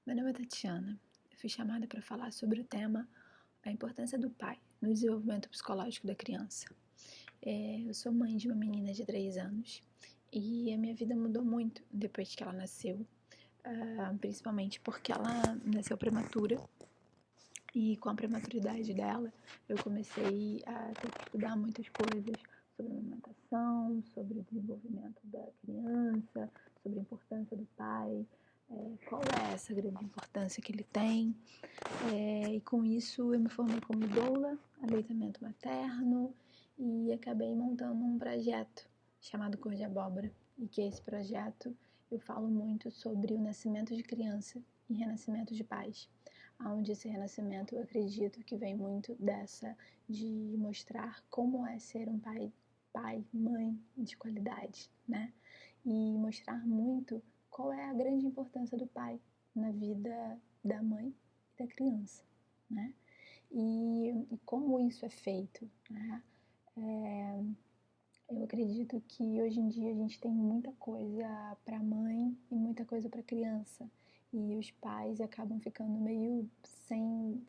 Meu nome é Tatiana. Eu fui chamada para falar sobre o tema a importância do pai no desenvolvimento psicológico da criança. Eu sou mãe de uma menina de 3 anos e a minha vida mudou muito depois que ela nasceu, principalmente porque ela nasceu prematura e com a prematuridade dela eu comecei a ter que estudar muitas coisas sobre alimentação, sobre o desenvolvimento da criança, sobre a importância do pai, qual é essa grande importância que ele tem. E com isso eu me formei como doula, aleitamento materno, e acabei montando um projeto chamado Cor de Abóbora, e que esse projeto eu falo muito sobre o nascimento de criança e renascimento de pais, onde esse renascimento eu acredito que vem muito dessa de mostrar como é ser um pai, mãe de qualidade, né? E mostrar muito qual é a grande importância do pai na vida da mãe e da criança, né? E como isso é feito, né? Eu acredito que hoje em dia a gente tem muita coisa para mãe e muita coisa para criança, e os pais acabam ficando meio sem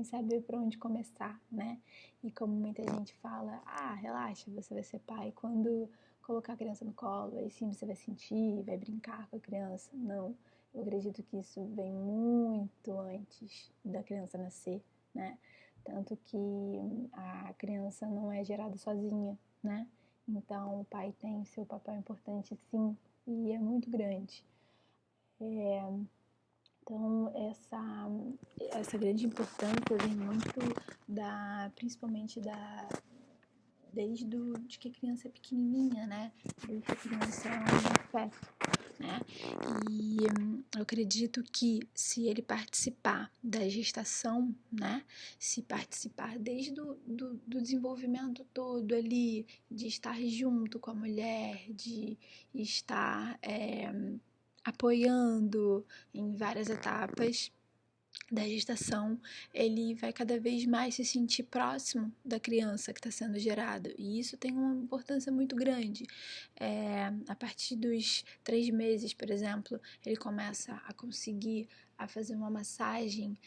saber por onde começar, né? E como muita gente fala, relaxa, você vai ser pai quando colocar a criança no colo, aí sim você vai sentir, vai brincar com a criança. Não, eu acredito que isso vem muito antes da criança nascer, né? Tanto que a criança não é gerada sozinha, né? Então o pai tem seu papel importante, sim, e é muito grande. Então essa grande importância vem muito principalmente de que a criança é pequenininha, né? Desde que a criança é um feto, né? E eu acredito que se ele participar da gestação, né? Se participar desde do desenvolvimento todo ali, de estar junto com a mulher, de estar apoiando em várias etapas da gestação, ele vai cada vez mais se sentir próximo da criança que está sendo gerada, e isso tem uma importância muito grande. A partir dos 3 meses, por exemplo, ele começa a conseguir a fazer uma massagem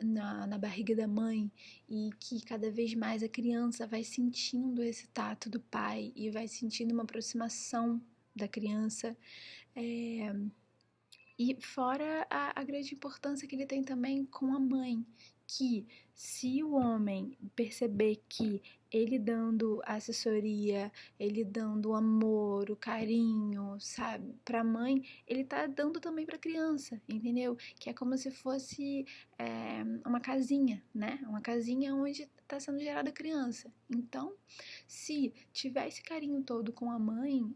na barriga da mãe, e que cada vez mais a criança vai sentindo esse tato do pai e vai sentindo uma aproximação da criança. E fora a grande importância que ele tem também com a mãe, que se o homem perceber que ele dando assessoria, ele dando o amor, o carinho, sabe, pra mãe, ele tá dando também pra criança, entendeu? Que é como se fosse uma casinha, né? Uma casinha onde tá sendo gerada a criança. Então, se tiver esse carinho todo com a mãe,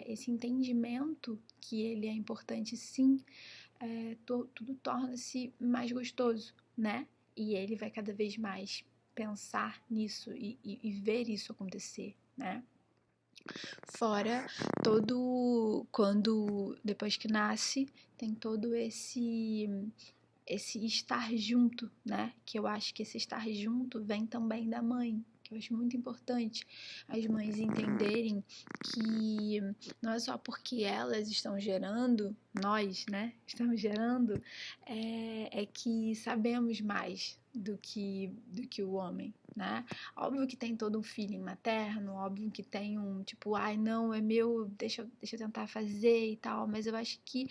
esse entendimento que ele é importante, sim, tudo torna-se mais gostoso, né? E ele vai cada vez mais pensar nisso e ver isso acontecer, né? Fora depois que nasce, tem todo esse estar junto, né? Que eu acho que esse estar junto vem também da mãe, que eu acho muito importante as mães entenderem que não é só porque elas estão gerando, nós, né, estamos gerando, é que sabemos mais do que o homem, né? Óbvio que tem todo um feeling materno, óbvio que tem um tipo, não, é meu, deixa eu tentar fazer e tal, mas eu acho que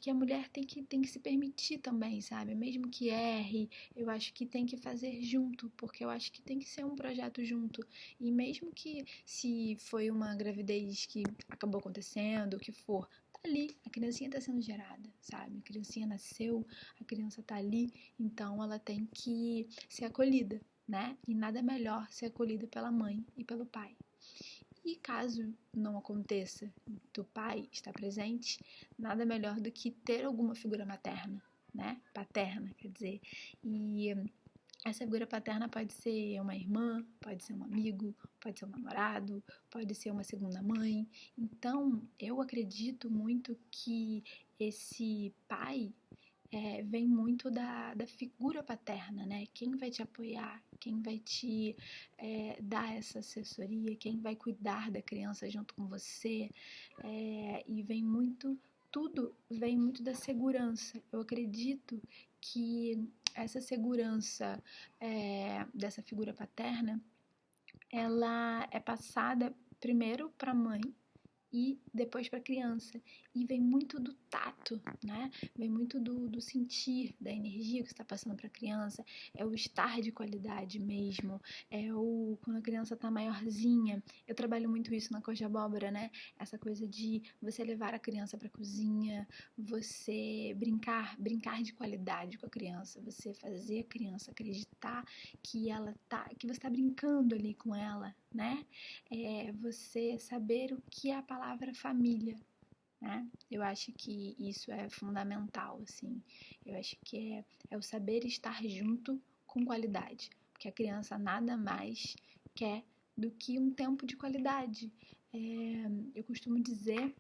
a mulher tem que se permitir também, sabe? Mesmo que erre, eu acho que tem que fazer junto, porque eu acho que tem que ser um projeto junto. E mesmo que se foi uma gravidez que acabou acontecendo, o que for, tá ali, a criancinha tá sendo gerada, sabe? A criancinha nasceu, a criança tá ali, então ela tem que ser acolhida, né? E nada melhor ser acolhida pela mãe e pelo pai. E caso não aconteça do pai estar presente, nada melhor do que ter alguma figura materna, né? Paterna, quer dizer. E essa figura paterna pode ser uma irmã, pode ser um amigo, pode ser um namorado, pode ser uma segunda mãe. Então, eu acredito muito que esse pai vem muito da figura paterna, né? Quem vai te apoiar, quem vai te dar essa assessoria, quem vai cuidar da criança junto com você, e vem muito tudo vem muito da segurança. Eu acredito que essa segurança dessa figura paterna, ela é passada primeiro para a mãe e depois para a criança. E vem muito do tato, né? Vem muito do sentir, da energia que está passando para a criança. É o estar de qualidade mesmo. Quando a criança está maiorzinha. Eu trabalho muito isso na Cor de Abóbora, né? Essa coisa de você levar a criança para a cozinha, você brincar de qualidade com a criança, você fazer a criança acreditar que que você está brincando ali com ela, né? Você saber o que é a palavra família, né? Eu acho que isso é fundamental, assim. Eu acho que é o saber estar junto com qualidade, porque a criança nada mais quer do que um tempo de qualidade. Eu costumo dizer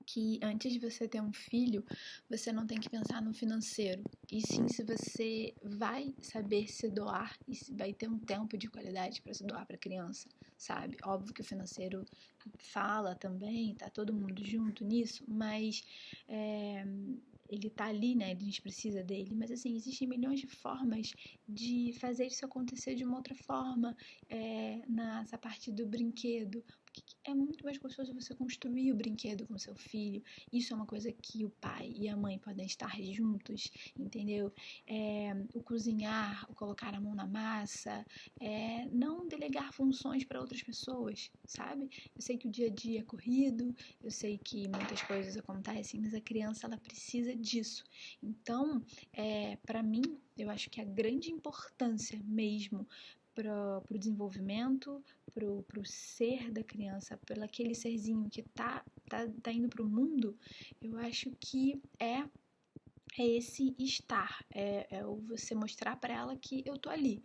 que antes de você ter um filho, você não tem que pensar no financeiro, e sim se você vai saber se doar e se vai ter um tempo de qualidade para se doar para a criança, sabe? Óbvio que o financeiro fala também, tá todo mundo junto nisso, mas ele tá ali, né? A gente precisa dele, mas assim, existem milhões de formas de fazer isso acontecer de uma outra forma, nessa parte do brinquedo. É muito mais gostoso você construir o brinquedo com seu filho. Isso é uma coisa que o pai e a mãe podem estar juntos, entendeu? O cozinhar, o colocar a mão na massa, não delegar funções para outras pessoas, sabe? Eu sei que o dia a dia é corrido, eu sei que muitas coisas acontecem, mas a criança, ela precisa disso. Então, para mim, eu acho que a grande importância mesmo para o desenvolvimento, pro ser da criança, pelo aquele serzinho que tá indo pro mundo, eu acho que é esse estar, o você mostrar para ela que eu tô ali,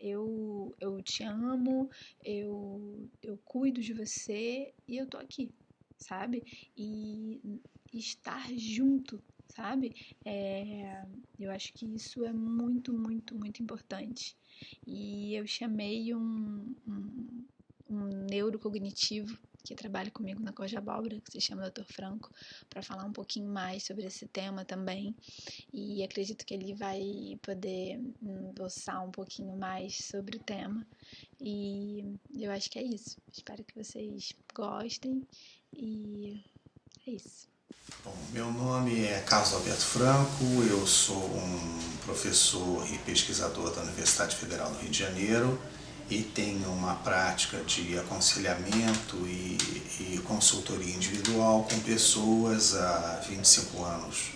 eu te amo, eu cuido de você e eu tô aqui, sabe? E estar junto, sabe? Eu acho que isso é muito, muito, muito importante. E eu chamei um neurocognitivo que trabalha comigo na Cor de Abóbora, que se chama Dr. Franco, para falar um pouquinho mais sobre esse tema também. E acredito que ele vai poder endossar um pouquinho mais sobre o tema. E eu acho que é isso. Espero que vocês gostem. E é isso. Bom, meu nome é Carlos Alberto Franco, eu sou um professor e pesquisador da Universidade Federal do Rio de Janeiro e tenho uma prática de aconselhamento e consultoria individual com pessoas há 25 anos.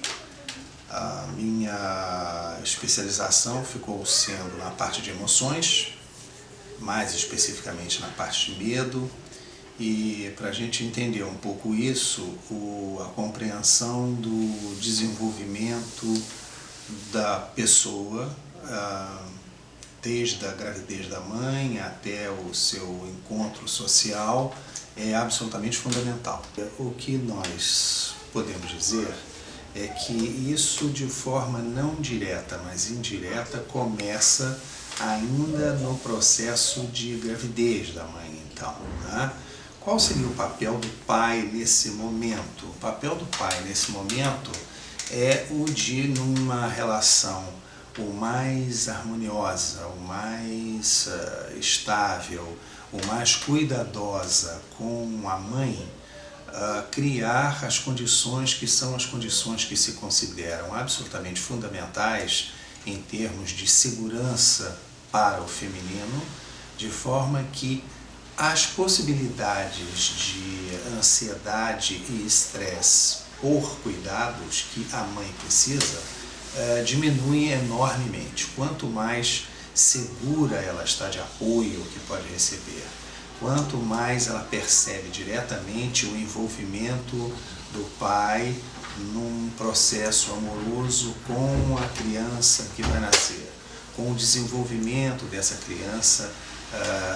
A minha especialização ficou sendo na parte de emoções, mais especificamente na parte de medo. E para a gente entender um pouco isso, a compreensão do desenvolvimento da pessoa, desde a gravidez da mãe até o seu encontro social, é absolutamente fundamental. O que nós podemos dizer é que isso, de forma não direta, mas indireta, começa ainda no processo de gravidez da mãe, então, né? Qual seria o papel do pai nesse momento? O papel do pai nesse momento é o de, numa relação o mais harmoniosa, o mais estável, o mais cuidadosa com a mãe, criar as condições que são as condições que se consideram absolutamente fundamentais em termos de segurança para o feminino, de forma que as possibilidades de ansiedade e estresse por cuidados que a mãe precisa diminuem enormemente. Quanto mais segura ela está de apoio que pode receber, quanto mais ela percebe diretamente o envolvimento do pai num processo amoroso com a criança que vai nascer, com o desenvolvimento dessa criança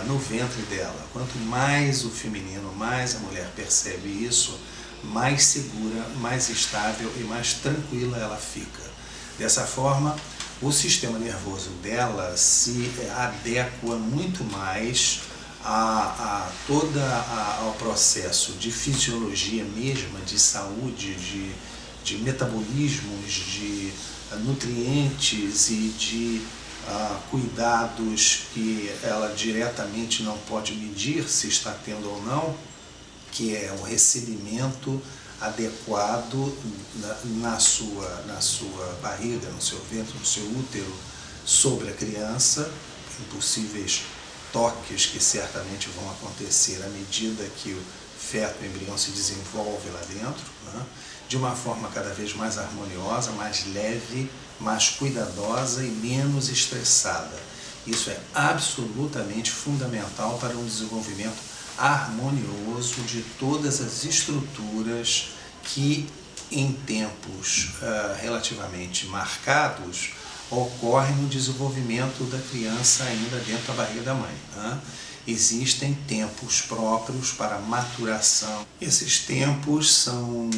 no ventre dela. Quanto mais o feminino, mais a mulher percebe isso, mais segura, mais estável e mais tranquila ela fica. Dessa forma, o sistema nervoso dela se adequa muito mais ao processo de fisiologia mesma, de saúde, de metabolismos, de nutrientes e de cuidados que ela diretamente não pode medir se está tendo ou não, que é o recebimento adequado na sua barriga, no seu ventre, no seu útero, sobre a criança, impossíveis toques que certamente vão acontecer à medida que o feto, o embrião se desenvolve lá dentro, né? De uma forma cada vez mais harmoniosa, mais leve, mais cuidadosa e menos estressada. Isso é absolutamente fundamental para um desenvolvimento harmonioso de todas as estruturas que, em tempos relativamente marcados, ocorrem no desenvolvimento da criança ainda dentro da barriga da mãe, né? Existem tempos próprios para maturação. Esses tempos são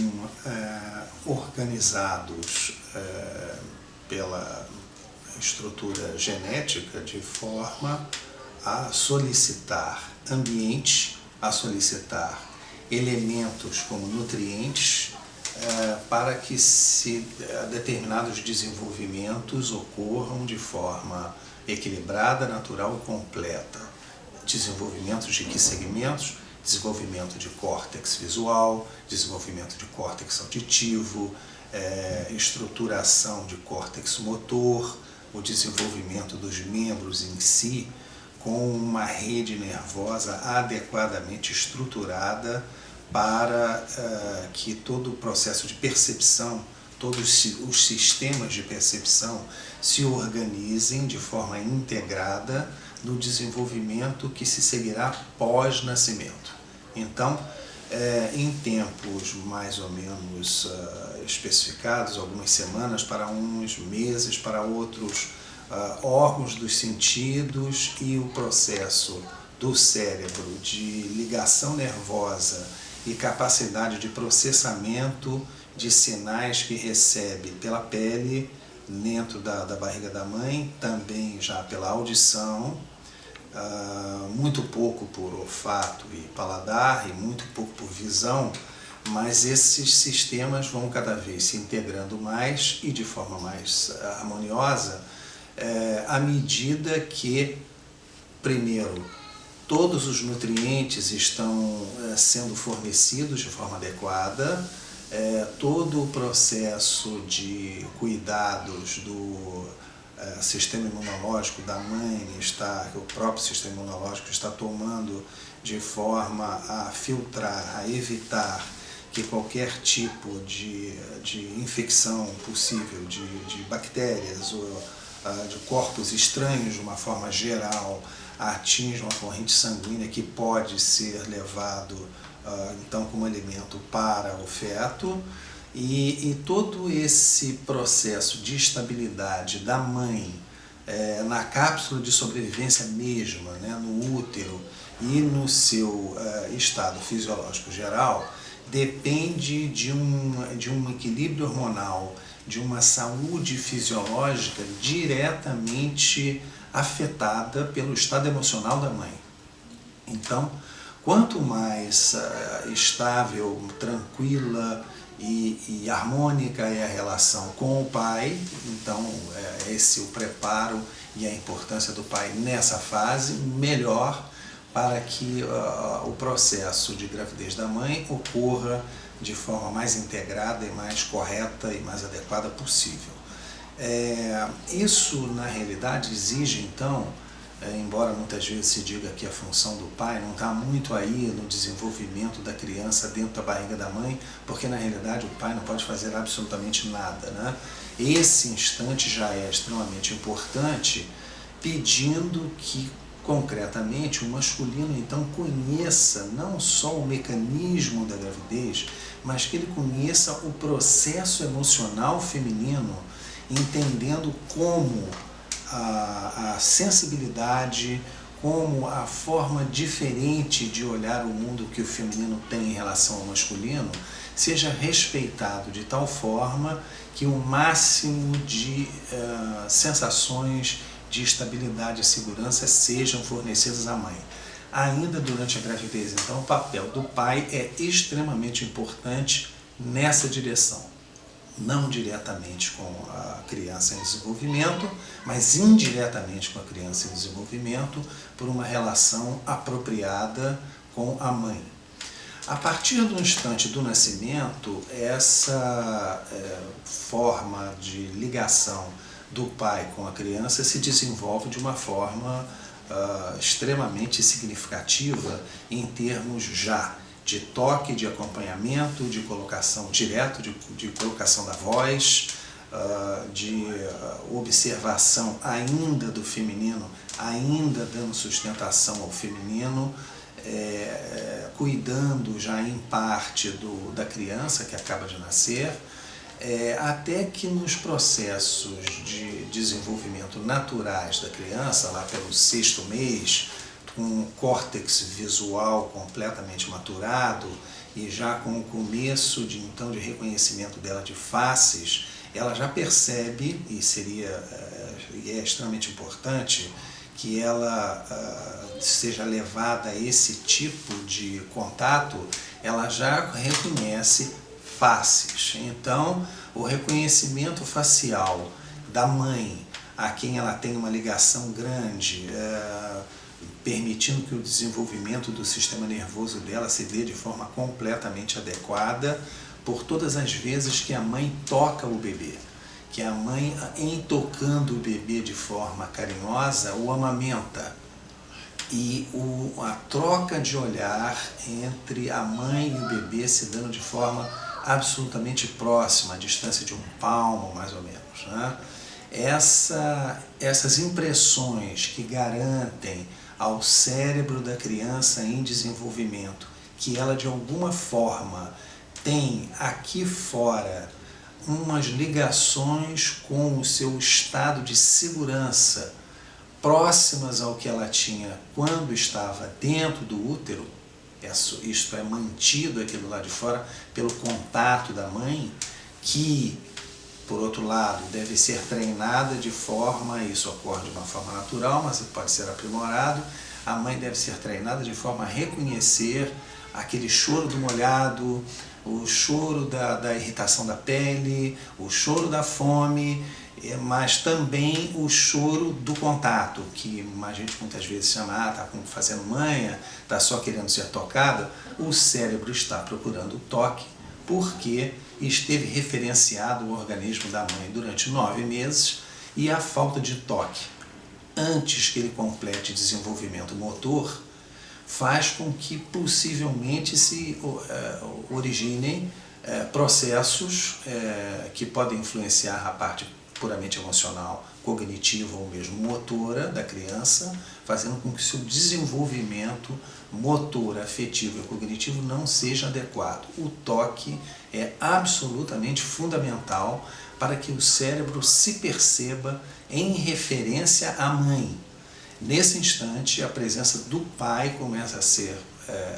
organizados pela estrutura genética de forma a solicitar ambiente, a solicitar elementos como nutrientes, para que determinados desenvolvimentos ocorram de forma equilibrada, natural e completa. Desenvolvimentos de que segmentos? Desenvolvimento de córtex visual, desenvolvimento de córtex auditivo, estruturação de córtex motor, o desenvolvimento dos membros em si, com uma rede nervosa adequadamente estruturada para que todo o processo de percepção, todos os sistemas de percepção se organizem de forma integrada no desenvolvimento que se seguirá pós-nascimento. Então, em tempos mais ou menos especificados, algumas semanas para uns, meses para outros, órgãos dos sentidos e o processo do cérebro de ligação nervosa e capacidade de processamento de sinais que recebe pela pele dentro da barriga da mãe, também já pela audição, muito pouco por olfato e paladar e muito pouco por visão, mas esses sistemas vão cada vez se integrando mais e de forma mais harmoniosa, à medida que, primeiro, todos os nutrientes estão sendo fornecidos de forma adequada, todo o processo de cuidados do sistema imunológico da mãe, o próprio sistema imunológico está tomando de forma a filtrar, a evitar que qualquer tipo de infecção possível de bactérias ou de corpos estranhos de uma forma geral atinjam a corrente sanguínea que pode ser levado então como alimento para o feto. E todo esse processo de estabilidade da mãe na cápsula de sobrevivência mesma, né, no útero e no seu estado fisiológico geral, depende de um equilíbrio hormonal, de uma saúde fisiológica diretamente afetada pelo estado emocional da mãe. Então, quanto mais estável, tranquila e harmônica é a relação com o pai, então esse o preparo e a importância do pai nessa fase, melhor para que o processo de gravidez da mãe ocorra de forma mais integrada e mais correta e mais adequada possível. Isso, na realidade, exige, então, embora muitas vezes se diga que a função do pai não está muito aí no desenvolvimento da criança dentro da barriga da mãe, porque na realidade o pai não pode fazer absolutamente nada, né? Esse instante já é extremamente importante, pedindo que concretamente o masculino então conheça não só o mecanismo da gravidez, mas que ele conheça o processo emocional feminino, entendendo como a sensibilidade, como a forma diferente de olhar o mundo que o feminino tem em relação ao masculino, seja respeitado de tal forma que o máximo de sensações de estabilidade e segurança sejam fornecidas à mãe. ainda durante a gravidez. Então, o papel do pai é extremamente importante nessa direção. Não diretamente com a criança em desenvolvimento, mas indiretamente com a criança em desenvolvimento por uma relação apropriada com a mãe. A partir do instante do nascimento, essa forma de ligação do pai com a criança se desenvolve de uma forma extremamente significativa em termos já de toque, de acompanhamento, de colocação direto, de colocação da voz, de observação ainda do feminino, ainda dando sustentação ao feminino, cuidando já em parte da criança que acaba de nascer, até que nos processos de desenvolvimento naturais da criança, lá pelo 6º mês, com um córtex visual completamente maturado e já com o começo de reconhecimento dela de faces, ela já percebe, e é extremamente importante, que ela seja levada a esse tipo de contato, ela já reconhece faces. Então, o reconhecimento facial da mãe, a quem ela tem uma ligação grande, permitindo que o desenvolvimento do sistema nervoso dela se dê de forma completamente adequada, por todas as vezes que a mãe toca o bebê, que a mãe, em tocando o bebê de forma carinhosa, o amamenta. E a troca de olhar entre a mãe e o bebê se dando de forma absolutamente próxima, a distância de um palmo, mais ou menos, né? Essas impressões que garantem ao cérebro da criança em desenvolvimento que ela, de alguma forma, tem aqui fora umas ligações com o seu estado de segurança próximas ao que ela tinha quando estava dentro do útero, isto é mantido aquilo lá de fora pelo contato da mãe, que, por outro lado, deve ser treinada de forma, isso ocorre de uma forma natural, mas pode ser aprimorado, a mãe deve ser treinada de forma a reconhecer aquele choro do molhado, o choro da irritação da pele, o choro da fome, mas também o choro do contato, que a gente muitas vezes chama, está fazendo manha, está só querendo ser tocada. O cérebro está procurando o toque porque esteve referenciado o organismo da mãe durante 9 meses e a falta de toque, antes que ele complete desenvolvimento motor, faz com que possivelmente se originem processos que podem influenciar a parte puramente emocional, cognitiva ou mesmo motora da criança, fazendo com que seu desenvolvimento motor, afetivo e cognitivo não seja adequado. O toque é absolutamente fundamental para que o cérebro se perceba em referência à mãe. Nesse instante, a presença do pai começa a ser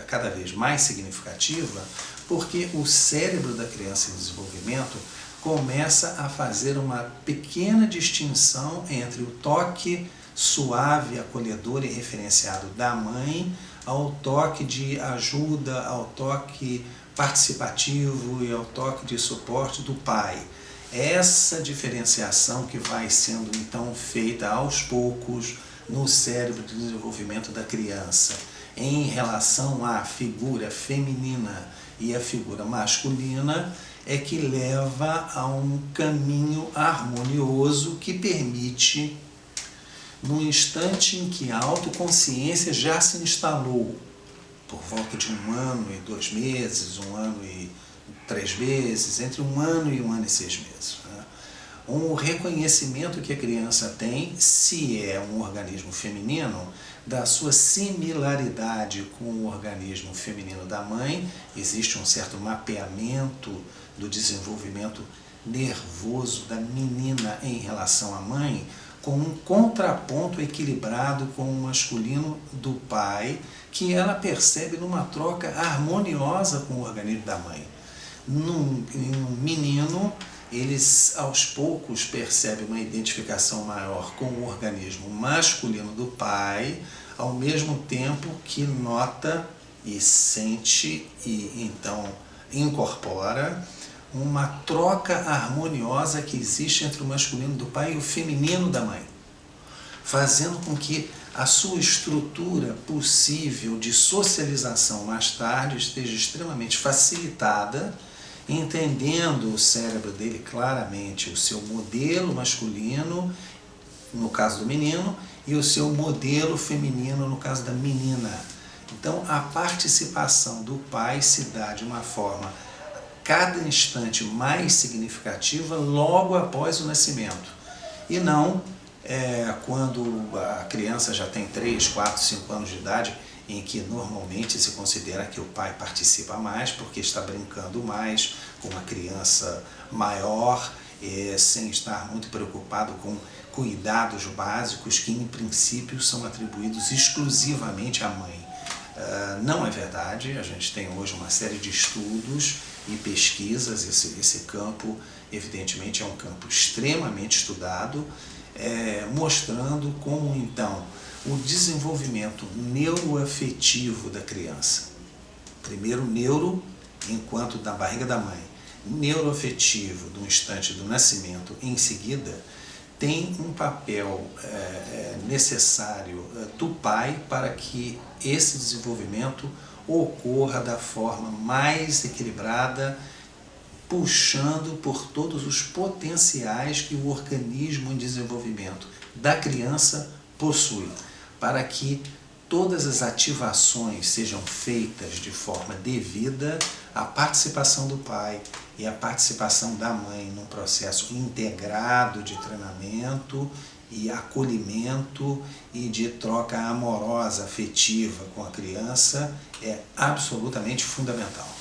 cada vez mais significativa, porque o cérebro da criança em desenvolvimento começa a fazer uma pequena distinção entre o toque suave, acolhedor e referenciado da mãe, ao toque de ajuda, ao toque participativo e ao toque de suporte do pai. Essa diferenciação que vai sendo então feita aos poucos no cérebro de desenvolvimento da criança em relação à figura feminina e à figura masculina é que leva a um caminho harmonioso que permite, no instante em que a autoconsciência já se instalou, por volta de 1 ano e 2 meses, 1 ano e 3 meses, entre 1 ano e 1 ano e 6 meses, né? Um reconhecimento que a criança tem, se é um organismo feminino, da sua similaridade com o organismo feminino da mãe. Existe um certo mapeamento do desenvolvimento nervoso da menina em relação à mãe, com um contraponto equilibrado com o masculino do pai, que ela percebe numa troca harmoniosa com o organismo da mãe. Em um menino, eles aos poucos percebem uma identificação maior com o organismo masculino do pai, ao mesmo tempo que nota e sente e então incorpora uma troca harmoniosa que existe entre o masculino do pai e o feminino da mãe, fazendo com que a sua estrutura possível de socialização mais tarde esteja extremamente facilitada, entendendo o cérebro dele claramente o seu modelo masculino, no caso do menino, e o seu modelo feminino, no caso da menina. Então, a participação do pai se dá de uma forma, cada instante mais significativa, logo após o nascimento. E não quando a criança já tem 3, 4, 5 anos de idade, em que normalmente se considera que o pai participa mais porque está brincando mais com uma criança maior, sem estar muito preocupado com cuidados básicos que em princípio são atribuídos exclusivamente à mãe. Não é verdade, a gente tem hoje uma série de estudos e pesquisas, esse campo evidentemente é um campo extremamente estudado, mostrando como então o desenvolvimento neuroafetivo da criança, primeiro neuro enquanto na barriga da mãe, neuroafetivo do instante do nascimento em seguida, tem um papel necessário do pai para que esse desenvolvimento ocorra da forma mais equilibrada, puxando por todos os potenciais que o organismo em desenvolvimento da criança possui, para que todas as ativações sejam feitas de forma devida, a participação do pai e a participação da mãe num processo integrado de treinamento e acolhimento e de troca amorosa, afetiva com a criança é absolutamente fundamental.